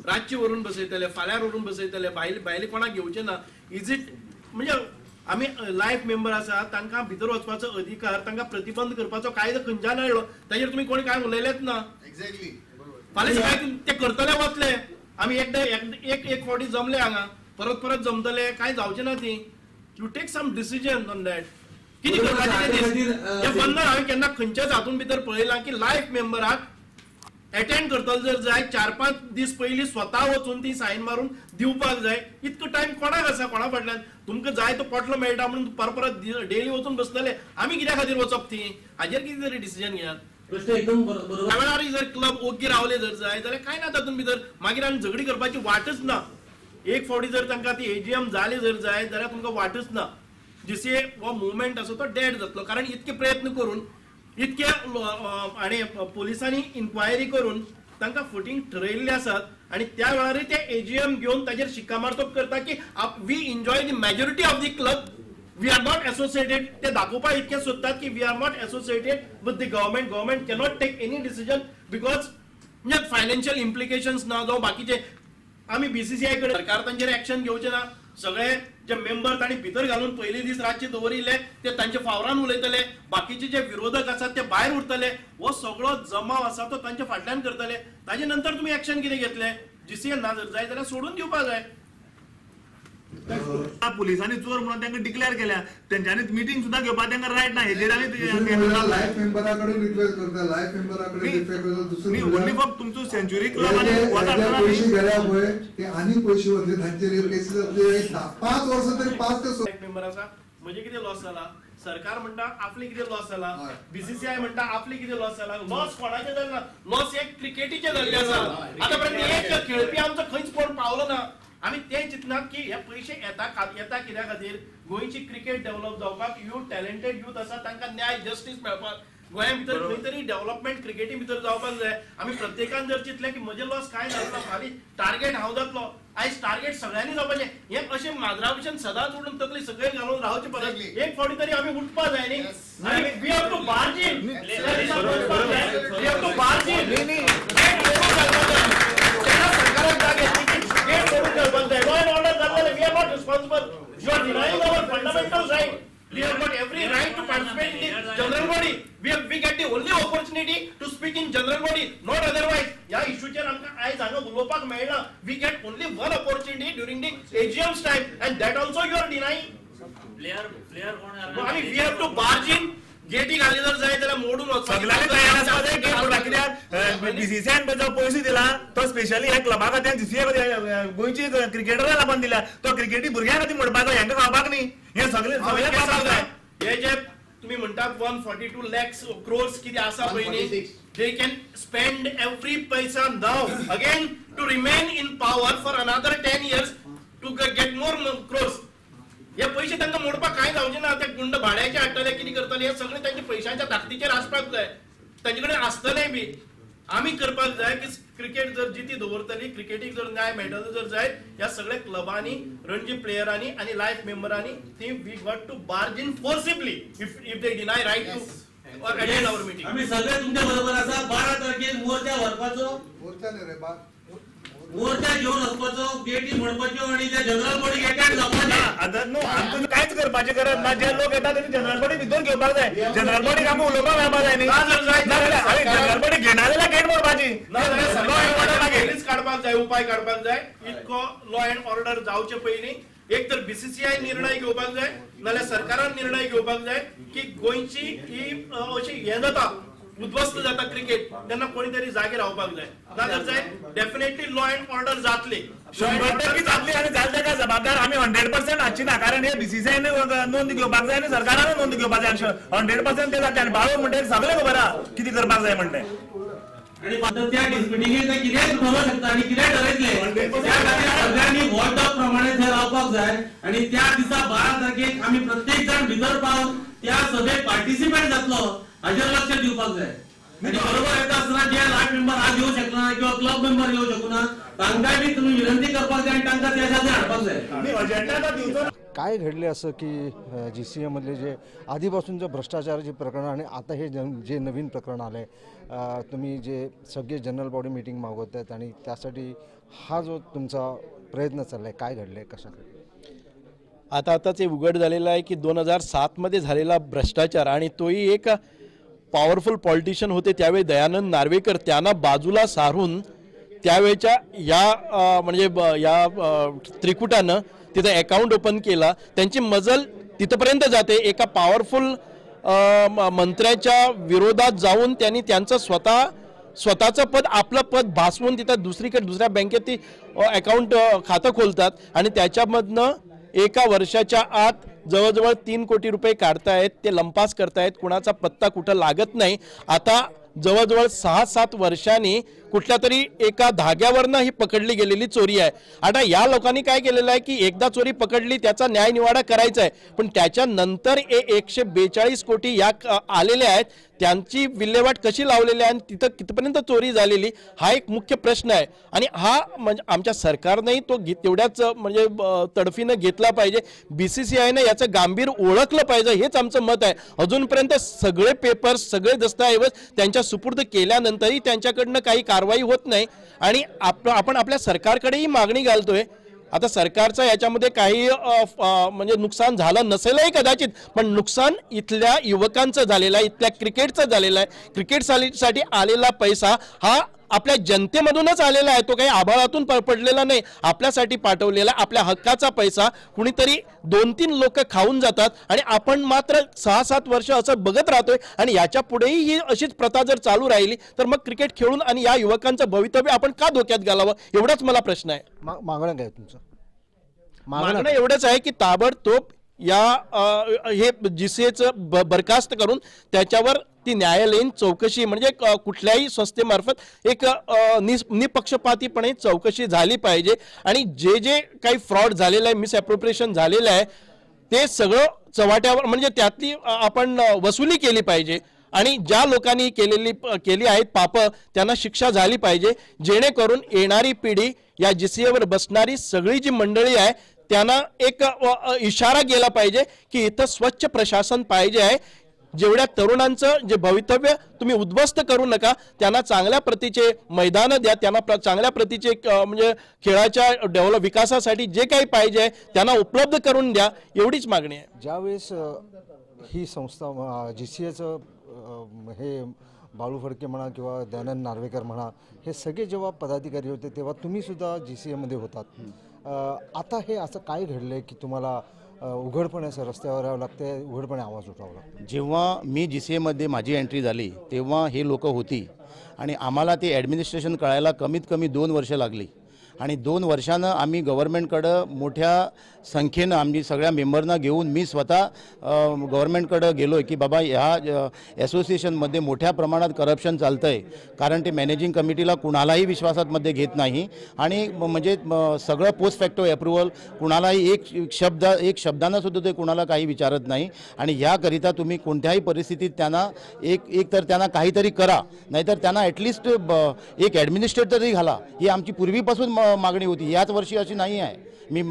रातची व्हरून बसयतले, फाल्यां व्हरून बसयतले, भायले कोणाक घेवचे ना. इज इट म्हणजे आमी लायफ मेंबर आसा तांकां भितर वचपाचो अधिकार, तांकां प्रतिबंध करपाचो कायदो खंयच्यान आयलो, ताजेर तुमी कोणी काय उलयलेच ना. एक्झॅक्टली. फाल्यां सकाळी ते करतले वतले. आमी एकदा एक फावटी जमले हांगा, परत जमतले, काय जावचे ना ती. You take some decision on that. कितें करपाचें हे बंदर हांवें केन्ना खंयच्याच हातून भितर पळयलां की लायफ मेंबराक अटेंड करतलो जर जाय 4-5 दीस पयलीं स्वता वचून ती सायन मारून दिवपाक जाय. इतको टायम कोणाक आसा कोणा फाटल्यान? तुमकां जाय तो पोटलो मेळटा म्हणून परत डेली वचून बसतले. आमी कित्या खातीर वचप ती? हाजेर कितें तरी डिसिजन घेयात. प्रश्न एकदम बरोबर. जर क्लब ओगी रावले जर जाय जाल्यार काय ना तातूंत भितर मागीर आनी झगडी करपाची वाटच ना. एक फावटी जर तांकां ती एजीएम जाली जर जाय जाल्यार तुमकां वाटच ना. जीसीए हो मुवमेंट आसा तो डेड जातलो. कारण इतके प्रयत्न करून इतके आणि पोलिसांनी इन्क्वायरी करून तांकां फुटींग ठरयल्ले आसात आणि त्या वेळारय ते एजीएम घेवन ताजेर शिक्कामार्तब करता की we enjoy the majority of the club. We are not associated. ते दाखोवपाक इतके सोदतात की we are not associated with the government cannot take any decision because म्हणजे फायनान्शियल इम्प्लिकेशन्स ना जावं बाकीचे. आमी बीसीसीआय कडेन सरकार तांचेर एक्शन घेवचे ना. सगळे जे मेंबर तांणी भितर घालून पयले दीस रातचे दवरिल्ले ते तांच्या फावरान उलयतले. बाकीचे जे विरोधक आसात ते भायर उरतले. हो सगळो जमाव आसा तो तांच्या फाटल्यान करतले. ताजे नंतर तुमी एक्शन कितें घेतले? जीसीए ना जर जाय जाल्यार सोडून दिवपाक जाय. पोलिसांनी चोर म्हणून त्यांना डिक्लेअर केल्या. त्यांच्यानी मीटिंग सुद्धा घेवपाक त्यांना रायट ना. हेजेर आनी लायफ मेंबराकडे रिक्वेस्ट करता. लायफ मेंबराकडे दुसरी ओन्ली फक्त तुमचो सेंच्युरी क्लब आनी पैसे गेल्या पळय ते आनी पैसे वतले तांचेर केसीस 5 वर्सां तरी 5 ते 6 मेंबर आसा. म्हणजे कितें लॉस जाला? सरकार म्हणटा आपले कितें लॉस जाला, बीसीसीआय म्हणटा आपले कितें लॉस जाला. लॉस कोणाचे जालेना? लॉस एक क्रिकेटीचे जाल्ले आसा. आतां पर्यंत एक खेळपी आमचो खंयच कोण पावलो ना. आमी तें चिंतनात की हे पयशे येता कित्या खातीर? गोंयची क्रिकेट डेव्हलप जावपाक टॅलेंटेड यूथ आसा तांकां न्याय जस्टीस मेळपाक गोंया भितर खंय तरी डेव्हलपमेंट क्रिकेटी भितर जावपाक जाय. आमी प्रत्येकान जर चिंतलें की म्हजे लॉस काय जातलो, फाल्यां टार्गेट हांव जातलो, आयज टार्गेट सगळ्यांनी जावपाचें. हे अशें माजरा भशेन सदांच उडून तकली सकयल घालून रावचे परत एक फावटी तरी आमी उठपाक जाय न्ही. We have to barge in. We have to barge in. सरकाराक जाग येतली की गेट सोडून घालपाक जाय. लॉ अँड ऑर्डर जातले. We are not responsible. You are denying our fundamental right. We have got every right to participate in the general body. We get the only opportunity to speak in general body, not otherwise. या इश्यूचेर आमकां आयज हांगा उलोवपाक मेळना. We get only one opportunity during the AGM's time, and that also you are denying. Player कोण आहे? I mean, we have to barge in. Getty घाली जर जाय जाल्यार मोडून सगळ्यांनी तयार आसपाक जाय गेट मोडपाक. कित्याक बीसीसीआयन जो पयसो दिला तो स्पेशली ह्या क्लबा खातीर जीसीए गोंयची क्रिकेटरां लागून दिला. तो क्रिकेटी भुरग्यां खातीर मोडपाक जाय, हांकां खावपाक न्ही. हे सगळे पावपाक जाय. हे जे तुम्ही म्हणटात 142 lakhs crores कितें आसा पळय न्ही, they can spend every paisa now again to remain in power for another 10 years to get more crores. हे पैसे तांकां मोडपाक काय जावचे ना. ते गुंड भाड्याचे हाडटले, कितें करतले, हे सगळे तांचे पैशांच्या ताकदीचेर आसपाक जाय. तांचे कडेन आसतलेय बी. आमी करपाक जाय की क्रिकेट जर जिती दवरतली, क्रिकेटीक जर न्याय मेळटलो जर जाय, ह्या सगळ्या क्लबांनी, रणजी प्लेयरांनी आणि लायफ मेंबरांनी ती we got to barge in forcibly if they deny right to attend our meeting. आम्ही सगळे तुमच्या बरोबर आसा. 12 तारखेक मोर्चा व्हरपाचो. मोर्चा न्ही रे बा, मोर्चा घेऊन वचपाचो, गेटी मोडपाच्यो आणि त्या जनरल बॉडी अटॅक जावपाचे. आतां न्हू आमकां कांयच करपाची गरज ना. जे लोक येतात तेणी जनरल बॉडी भितर घेवपाक जाय. जनरल बॉडीक आमकां उलोवपाक मेळपाक जाय न्ही. हांवें जनरल बॉडी घेना जाल्यार गेट मोडपाची. काडपाक जाय, उपाय काडपाक जाय. इतको लॉ अँड ऑर्डर जावचे पयलीं एक तर बीसीसीआय निर्णय घेवपाक जाय, नाल्यार सरकारान निर्णय घेवपाक जाय की गोंयची ही अशी हे जाता, उद्ध्वस्त जाता क्रिकेट, तेन्ना कोणी तरी जागे रावपाक जाय. नाजाल्यार जाय डेफिनेटली लॉ अँड ऑर्डर जातली, 100% जातली. आणि जाल ताका जबाबदार आमी 100% हाडची ना. कारण हे बीसीसीआयने नोंद घेवपाक जाय आणि सरकारान नोंद घेवपाक जाय. 100% ते जातले. आनी बाळो म्हणटा सगळे खबर आहा कितें करपाक जाय म्हणटा. आणि त्या मिटिंगेक ते कितें ठरवू शकता आणि कितें ठरयतले त्या खातीर सगळ्यांनी वॉर्ड प्रमाणे थंय रावपाक जाय. आणि त्या दिसा 12 तारखेक आमी प्रत्येक जण भितर पावन त्या सभेक पार्टिसिपेट जातलो हाजेर लक्ष दिवपाक जाय. आणि बरोबर येता आसतना जे लायफ मेंबर आज येवं शकना किंवा क्लब मेंबर येवं शकना तांकांय बी तुम्ही विनंती करपाक जाय आणि तांकां त्या जाग्यार हाडपाक जाय. काय घडले असं की GCA मधले जे आधीपासूनचं भ्रष्टाचाराची प्रकरण आणि आता हे जे नवीन प्रकरण आलं आहे, तुम्ही जे सगळे जनरल बॉडी मीटिंग मागवत आहेत आणि त्यासाठी हा जो तुमचा प्रयत्न चालला आहे, काय घडलं आहे, कसं घडलं? आता ते उघड झालेलं आहे की 2007 झालेला भ्रष्टाचार, आणि तोही एक पॉवरफुल पॉलिटिशियन होते त्यावेळी दयानंद नार्वेकर, त्यांना बाजूला सारून त्यावेळेच्या या त्रिकुटानं तिथं अकाउंट ओपन केला. त्यांची मजल तिथपर्यंत जाते, एका पॉवरफुल मंत्र्याच्या विरोधात जाऊन त्यांनी त्यांचं स्वतःचं पद, आपलं पद भासवून तिथं दुसऱ्या बँकेत ती अकाउंट खातं खोलतात आणि त्याच्यामधनं एका वर्षाच्या आत जवळजवळ 3 कोटी रुपये काढतायत. ते लंपास करतायत, कुणाचा पत्ता कुठं लागत नाही. आता जवळजवळ 6-7 वर्षांनी कुठल्या तरी एका धाग्यावरनं ही पकडली गेलेली चोरी आहे. आता या लोकांनी काय केलेलं आहे की एकदा चोरी पकडली, त्याचा न्यायनिवाडा करायचा आहे, पण त्याच्यानंतर 142 कोटी या आलेल्या आहेत, त्यांची विल्हेवाट कशी लावलेली आहे आणि तिथं कितपर्यंत चोरी झालेली, हा एक मुख्य प्रश्न आहे. आणि हा म्हणजे आमच्या सरकारनेही तो तेवढ्याच तडफीनं घेतला पाहिजे. BCCIने याचं गांभीर ओळखलं पाहिजे, हेच आमचं मत आहे. अजूनपर्यंत सगळे पेपर्स, सगळे दस्तऐवज त्यांच्या सुपूर्द केल्यानंतरही त्यांच्याकडनं काही कारवाई होत नाही. आणि आपण आपल्या सरकारकडेही मागणी घालतोय. आता सरकारचं याच्यामध्ये काही नुकसान झालं नसेलही कदाचित, पण नुकसान इथल्या युवकांचं झालेलं आहे, इथल्या क्रिकेटचं झालेलं आहे. क्रिकेटसाठी आलेला पैसा हा आपल्या जनतेमधूनच आलेला आहे, तो काही आभाळातून पडलेला नाही, आपल्यासाठी पाठवलेला आपल्या हक्काचा पैसा कुणीतरी 2-3 लोक खाऊन जातात आणि आपण मात्र 6-7 वर्ष असं बघत राहतोय. आणि याच्या पुढेही ही अशीच प्रथा जर चालू राहिली तर मग क्रिकेट खेळून आणि या युवकांचं भवितव्य आपण का धोक्यात घालावं, एवढाच मला प्रश्न आहे. मागणं काय तुमचं? मागणं एवढंच आहे की ताबडतोब हे GCAचं बरखास्त करून त्याच्यावर ती न्यायालयीन चौकशी, म्हणजे कुठल्याही संस्थेमार्फत एक निपक्षपातीपणे चौकशी झाली पाहिजे. आणि जे काही फ्रॉड झालेलं आहे, मिसअप्रोप्रिएशन झालेलं आहे, ते सगळं चव्हाट्यावर, म्हणजे त्यातली आपण वसुली केली पाहिजे. आणि ज्या लोकांनी केली आहेत पापं, त्यांना शिक्षा झाली पाहिजे, जेणेकरून येणारी पिढी, या GCAवर बसणारी सगळी जी मंडळी आहे, त्यांना एक इशारा गेला पाहिजे की इथं स्वच्छ प्रशासन पाहिजे आहे. जेवढ्या तरुणांचं जे भवितव्य तुम्ही उद्ध्वस्त करू नका, त्यांना चांगल्या प्रतीचे मैदानं द्या, त्यांना चांगल्या प्रतीचे म्हणजे खेळाच्या विकासासाठी जे काही पाहिजे त्यांना उपलब्ध करून द्या, एवढीच मागणी आहे. ज्यावेळेस ही संस्था GCAचं हे बाळू फडके म्हणा किंवा दयानंद नार्वेकर म्हणा, हे सगळे जेव्हा पदाधिकारी होते तेव्हा तुम्ही सुद्धा GCAमध्ये होतात. आता हे असं काय घडलंय की तुम्हाला उघडपणे असं रस्त्यावर यावं लागतं, उघडपणे आवाज उठवावा लागतो? जेव्हा मी GCAमध्ये माझी एंट्री झाली तेव्हा हे लोक होती आणि आम्हाला ते ॲडमिनिस्ट्रेशन कळायला कमीत कमी 2 वर्ष लागली. आणि 2 वर्षानं आम्ही गव्हर्नमेंटकडं मोठ्या संख्येनं आम्ही सगळ्या मेंबरना घेऊन मी स्वतः गव्हर्नमेंटकडं गेलो आहे की बाबा ह्या असोसिएशनमध्ये मोठ्या प्रमाणात करप्शन चालतं आहे, कारण ते मॅनेजिंग कमिटीला कुणालाही विश्वासामध्ये घेत नाही आणि म्हणजे सगळं पोस्ट फॅक्टो अप्रुव्हल, कुणालाही एक शब्दानंसुद्धा ते कुणाला काही विचारत नाही. आणि ह्याकरिता तुम्ही कोणत्याही परिस्थितीत त्यांना एक तर त्यांना काहीतरी करा, नाहीतर त्यांना ॲटलिस्ट एक ॲडमिनिस्ट्रेटर तरी घाला, ही आमची पूर्वीपासून मागणी होती. याच वर्षी अशी नाही आहे. मी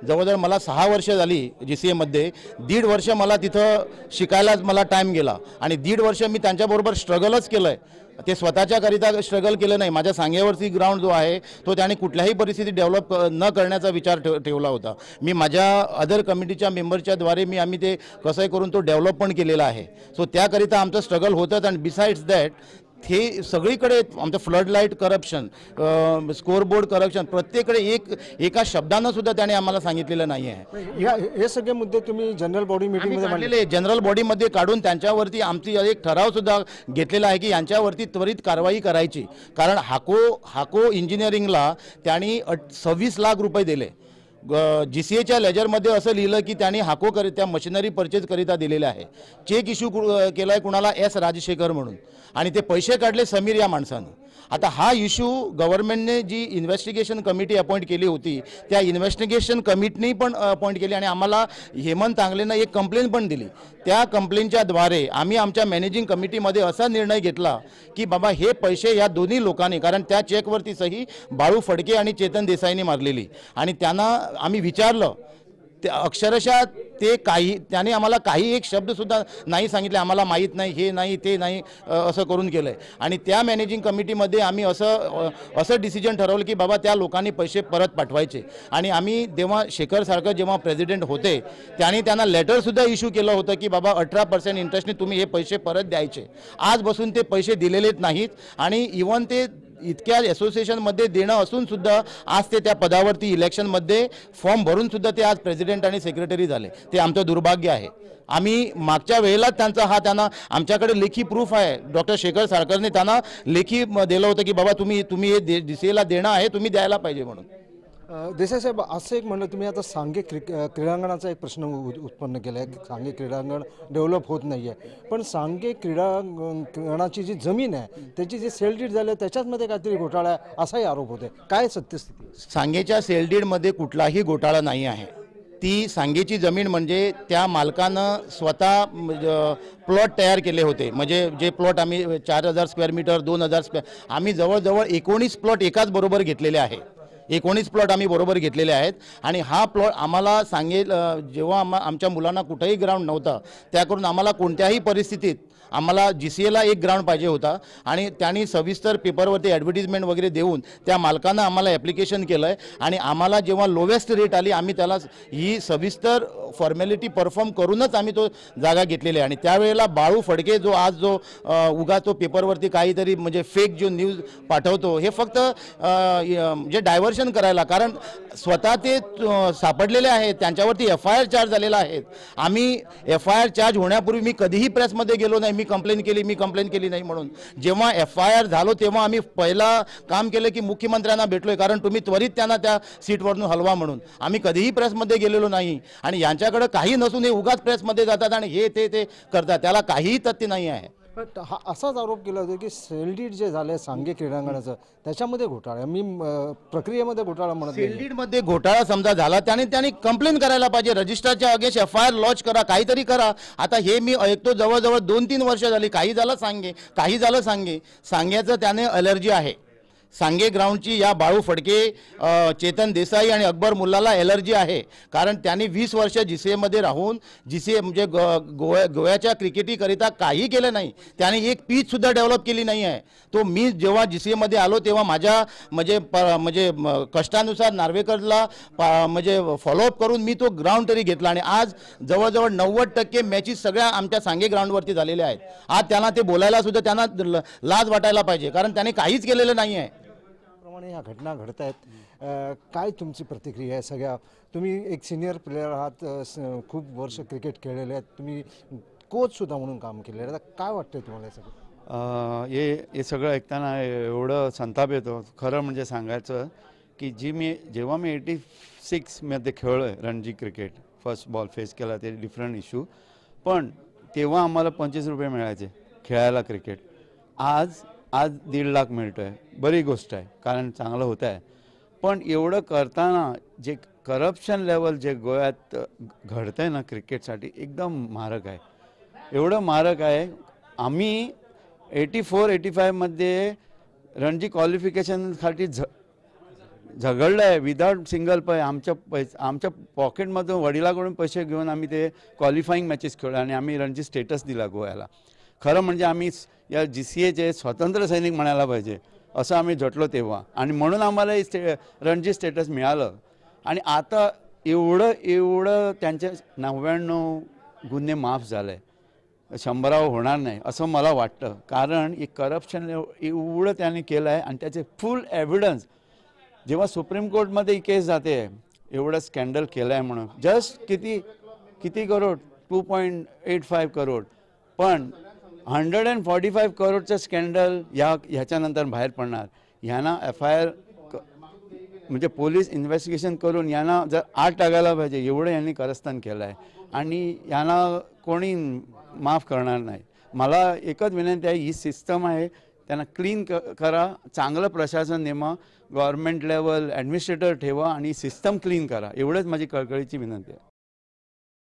जवळजवळ मला 6 वर्ष झाली GCAमध्ये, 1.5 वर्ष मला तिथं शिकायलाच मला टाईम गेला आणि 1.5 वर्ष मी त्यांच्याबरोबर स्ट्रगलच केलं आहे. ते स्वतःच्याकरिता स्ट्रगल केलं नाही, माझ्या सांगेवरची ग्राउंड जो आहे तो त्याने कुठल्याही परिस्थिती डेव्हलप न करण्याचा विचार ठेवला होता. मी माझ्या अदर कमिटीच्या मेंबरच्या द्वारे आम्ही ते कसंही करून तो डेव्हलप पण केलेला आहे. सो त्याकरिता आमचं स्ट्रगल होतंच. आणि बिसाइड्स दॅट हे सगळीकडे आमचं फ्लड लाईट करप्शन, स्कोअरबोर्ड करप्शन, प्रत्येकडे एका शब्दानं सुद्धा त्याने आम्हाला सांगितलेलं नाही आहे. हे सगळे मुद्दे तुम्ही जनरल बॉडी मीटिंगमध्ये मांडलेले, जनरल बॉडीमध्ये काढून त्यांच्यावरती आमची एक ठराव सुद्धा घेतलेला आहे की यांच्यावरती त्वरित कारवाई करायची. कारण हाको इंजिनिअरिंगला त्यांनी 26 लाख रुपये दिले. GCAच्या लेजरमध्ये असं लिहिलं की त्यांनी त्या मशिनरी परचेज करिता दिलेले आहे. चेक इश्यू केला आहे कुणाला, S राजशेखर म्हणून, आणि ते पैसे काढले समीर या माणसानं. आता हा इश्यू गव्हर्नमेंटने जी इन्व्हेस्टिगेशन कमिटी अपॉइंट केली होती, त्या इन्व्हेस्टिगेशन कमिटीने पण अपॉइंट केली आणि आम्हाला हेमंत तांगलेनं एक कंप्लेंट पण दिली. त्या कंप्लेंटच्या द्वारे आम्ही आमच्या मॅनेजिंग कमिटीमध्ये असा निर्णय घेतला की बाबा हे पैसे या दोन्ही लोकांनी, कारण त्या चेकवरती सही बाळू फडके आणि चेतन देसाईंनी मारलेली, आणि त्यांना आम्ही विचारलं अक्षरशः ते त्याने आम्हाला काही एक शब्दसुद्धा नाही सांगितले, आम्हाला माहीत नाही, हे नाही ते नाही असं करून केलं आहे. आणि त्या मॅनेजिंग कमिटीमध्ये आम्ही असं डिसिजन ठरवलं की बाबा त्या लोकांनी पैसे परत पाठवायचे. आणि आम्ही तेव्हा शेखरसारखं जेव्हा प्रेसिडेंट होते त्यांना लेटरसुद्धा इश्यू केलं होतं की बाबा 18% इंटरेस्टने तुम्ही हे पैसे परत द्यायचे. आज बसून ते पैसे दिलेलेच नाहीत आणि इव्हन ते इतक्या असोसिएशनमध्ये देणं असून सुद्धा आज ते त्या पदावरती इलेक्शनमध्ये फॉर्म भरून सुद्धा ते आज प्रेसिडेंट आणि सेक्रेटरी झाले. ते आमचं दुर्भाग्य आहे. आम्ही मागच्या वेळेला त्यांना आमच्याकडे लेखी प्रूफ आहे. डॉक्टर शेखर साळकरने त्यांना लेखी दिलं होतं की बाबा तुम्ही हे DCAला देणं आहे, तुम्ही द्यायला पाहिजे म्हणून. देसाई साहेब, असं एक म्हणलं तुम्ही आता सांगे क्रीडांगणाचा एक प्रश्न उत्पन्न केला आहे की सांगे क्रीडांगण डेव्हलप होत नाही आहे. पण सांगे क्रीडांगणाची जी जमीन आहे त्याची जी सेल डीड झाली त्याच्यामध्ये काहीतरी घोटाळा आहे असाही आरोप होते. काय सत्यस्थिती? सांगेच्या सेल डीडमध्ये कुठलाही घोटाळा नाही आहे. ती सांगेची जमीन म्हणजे त्या मालकानं स्वतः प्लॉट तयार केले होते. म्हणजे जे प्लॉट आम्ही 4000 स्क्वेअर मीटर 2000 स्क्वेअर आम्ही जवळजवळ 19 प्लॉट एकाच बरोबर घेतलेले आहे. 19 प्लॉट आम्ही बरोबर घेतलेले आहेत. आणि हा प्लॉट आम्हाला सांगेल जेव्हा आमच्या मुलांना कुठेही ग्राउंड नव्हता त्याकरून आम्हाला कोणत्याही परिस्थितीत आम्हाला GCAला एक ग्राउंड पाहिजे होता. आणि त्यांनी सविस्तर पेपरवरती ॲडव्हर्टिजमेंट वगैरे देऊन त्या मालकानं आम्हाला ॲप्लिकेशन केलं आहे. आणि आम्हाला जेव्हा लोवेस्ट रेट आली आम्ही त्याला ही सविस्तर फॉर्मॅलिटी परफॉर्म करूनच आम्ही तो जागा घेतलेली आहे. आणि त्यावेळेला बाळू फडके जो उगा तो पेपरवरती काहीतरी म्हणजे फेक जो न्यूज पाठवतो हे फक्त जे डायव्हर्शन करायला, कारण स्वतः ते सापडलेले आहेत, त्यांच्यावरती FIR चार्ज झालेला आहे. आम्ही FIR चार्ज होण्यापूर्वी मी कधीही प्रेसमध्ये गेलो नाही मी कंप्लेंट केली नाही म्हणून. जेव्हा FIR झालो तेव्हा आम्ही पहिला काम केलं की मुख्यमंत्र्यांना भेटलोय, कारण तुम्ही त्वरित त्यांना त्या सीटवरून हलवा म्हणून. आम्ही कधीही प्रेसमध्ये गेलेलो नाही. आणि यांच्याकडे काही नसून हे उगाच प्रेसमध्ये जातात आणि हे ते करतात, त्याला काहीही तथ्य नाही आहे. हा असाच आरोप केला होता की सेलडीड जे झालं सांगे क्रीडांगणाचं त्याच्यामध्ये घोटाळा, मी प्रक्रियेमध्ये घोटाळा म्हणत नाही. सेलडीडमध्ये घोटाळा समजा झाला त्यांनी कंप्लेंट करायला पाहिजे, रजिस्टरच्या अगेन्स्ट FIR लॉन्च करा, काहीतरी करा. आता हे मी ऐकतो जवळजवळ 2-3 वर्ष झाली. काही झालं सांग्याचं त्याने अलर्जी आहे. सांगे ग्राउंडची या बाळू फडके, चेतन देसाई आणि अकबर मुल्लाला एलर्जी आहे. कारण त्यांनी 20 वर्ष GCAमध्ये राहून GCA म्हणजे गोव्याच्या क्रिकेटीकरिता काही केलं नाही. त्यांनी एक पीच सुद्धा डेव्हलप केली नाही आहे. तो मी जेव्हा GCAमध्ये आलो तेव्हा माझ्या म्हणजे कष्टानुसार नार्वेकरला म्हणजे फॉलोअप करून मी तो ग्राउंड तरी घेतला. आणि आज जवळजवळ 90% मॅचेस सगळ्या आमच्या सांगे ग्राउंडवरती झालेल्या आहेत. आज त्यांना ते बोलायला सुद्धा त्यांना लाज वाटायला पाहिजे, कारण त्यांनी काहीच केलेलं नाही आहे. ह्या घटना घडत आहेत, काय तुमची प्रतिक्रिया आहे? सगळ्या तुम्ही एक सिनियर प्लेयर आहात, खूप वर्ष क्रिकेट खेळलेले आहेत, तुम्ही कोच सुद्धा म्हणून काम केलेलं आहे, काय वाटतंय तुम्हाला सगळं? हे सगळं ऐकताना एवढं संताप येतो. खरं म्हणजे सांगायचं की जेव्हा मी 86मध्ये खेळलो आहे Ranji cricket, first ball face केला ते डिफरंट इश्यू, पण तेव्हा आम्हाला 25 रुपये मिळायचे खेळायला क्रिकेट. आज 1.5 लाख मिळतो आहे. बरी गोष्ट आहे, कारण चांगलं होत आहे. पण एवढं करताना जे करप्शन लेवल जे गोव्यात घडतं आहे ना क्रिकेटसाठी, एकदम मारक आहे. एवढं मारक आहे. आम्ही 84-85मध्ये रणजी क्वालिफिकेशनसाठी झगडलं आहे विदाउट सिंगल आमच्या पॉकेटमधून वडिलाकडून पैसे घेऊन आम्ही ते क्वालिफाईंग मॅचेस खेळलो आणि आम्ही रणजी स्टेटस दिला गोव्याला. खरं म्हणजे आम्ही या GCAचे स्वतंत्र सैनिक म्हणायला पाहिजे असं आम्ही झटलो तेव्हा. आणि म्हणून आम्हाला रणजी स्टेटस मिळालं. आणि आता एवढं त्यांचे 99 गुन्हे माफ झाले, 100 होणार नाही असं मला वाटतं. कारण एक करप्शन एवढं त्यांनी केलं आहे आणि त्याचे फुल एव्हिडन्स जेव्हा सुप्रीम कोर्टमध्ये ही केस जाते एवढं स्कॅन्डल केलं आहे म्हणून. जस्ट किती करोड, 2.85 करोड, पण 145 करोडचं स्कॅन्डल ह्याच्यानंतर बाहेर पडणार. ह्यांना FIR म्हणजे पोलीस इन्व्हेस्टिगेशन करून यांना जर आत टाकायला पाहिजे, एवढं यांनी कारस्थान केलं आहे आणि यांना कोणी माफ करणार नाही. मला एकच विनंती आहे, ही सिस्टम आहे त्यांना क्लीन करा, चांगलं प्रशासन नेमा, गव्हर्नमेंट लेवल ॲडमिनिस्ट्रेटर ठेवा आणि सिस्टम क्लीन करा, एवढंच माझी कळकळीची विनंती आहे.